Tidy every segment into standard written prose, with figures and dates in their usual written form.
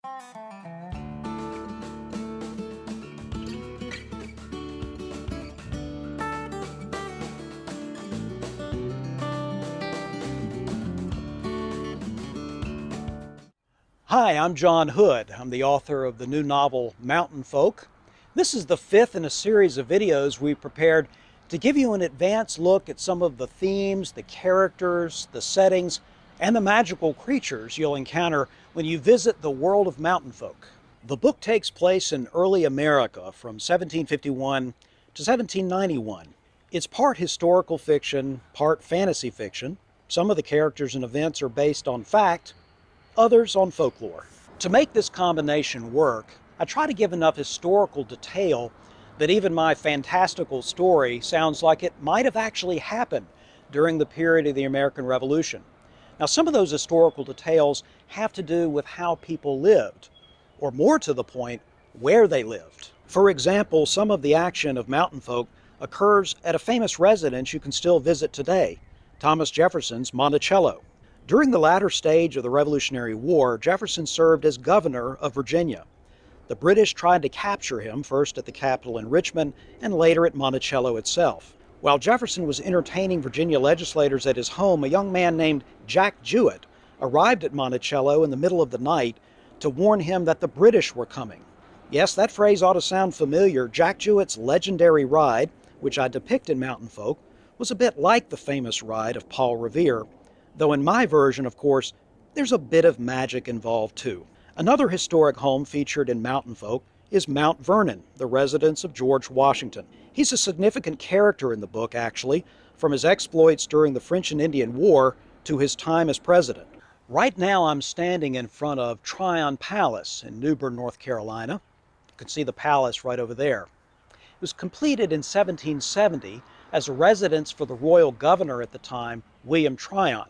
Hi, I'm John Hood. I'm the author of the new novel Mountain Folk. This is the fifth in a series of videos we prepared to give you an advanced look at some of the themes, the characters, the settings, and the magical creatures you'll encounter when you visit the world of mountain folk. The book takes place in early America from 1751 to 1791. It's part historical fiction, part fantasy fiction. Some of the characters and events are based on fact, others on folklore. To make this combination work, I try to give enough historical detail that even my fantastical story sounds like it might have actually happened during the period of the American Revolution. Now, some of those historical details have to do with how people lived, or more to the point, where they lived. For example, some of the action of Mountain Folk occurs at a famous residence you can still visit today, Thomas Jefferson's Monticello. During the latter stage of the Revolutionary War, Jefferson served as governor of Virginia. The British tried to capture him, first at the Capitol in Richmond and later at Monticello itself. While Jefferson was entertaining Virginia legislators at his home, a young man named Jack Jewett arrived at Monticello in the middle of the night to warn him that the British were coming. Yes, that phrase ought to sound familiar. Jack Jewett's legendary ride, which I depict in Mountain Folk, was a bit like the famous ride of Paul Revere, though in my version, of course, there's a bit of magic involved too. Another historic home featured in Mountain Folk is Mount Vernon, the residence of George Washington. He's a significant character in the book, actually, from his exploits during the French and Indian War to his time as president. Right now I'm standing in front of Tryon Palace in New Bern, North Carolina. You can see the palace right over there. It was completed in 1770 as a residence for the royal governor at the time, William Tryon.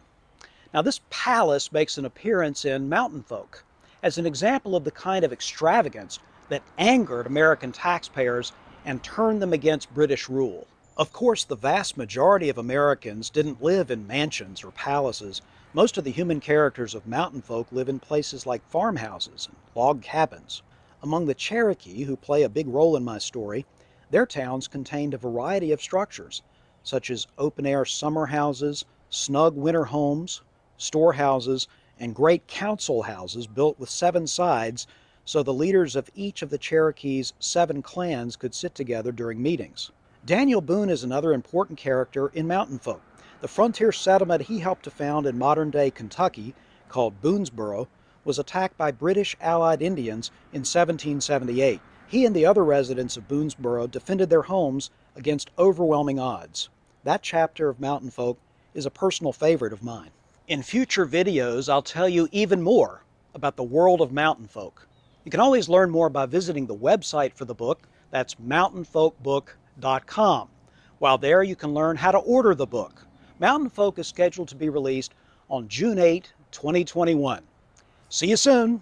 Now, this palace makes an appearance in Mountain Folk as an example of the kind of extravagance that angered American taxpayers and turned them against British rule. Of course, the vast majority of Americans didn't live in mansions or palaces. Most of the human characters of Mountain Folk live in places like farmhouses and log cabins. Among the Cherokee, who play a big role in my story, their towns contained a variety of structures, such as open-air summer houses, snug winter homes, storehouses, and great council houses built with 7 sides so the leaders of each of the Cherokee's 7 clans could sit together during meetings. Daniel Boone is another important character in Mountain Folk. The frontier settlement he helped to found in modern-day Kentucky, called Boonesboro, was attacked by British Allied Indians in 1778. He and the other residents of Boonesboro defended their homes against overwhelming odds. That chapter of Mountain Folk is a personal favorite of mine. In future videos, I'll tell you even more about the world of Mountain Folk. You can always learn more by visiting the website for the book. That's mountainfolkbook.com. While there, you can learn how to order the book. Mountain Folk is scheduled to be released on June 8, 2021. See you soon.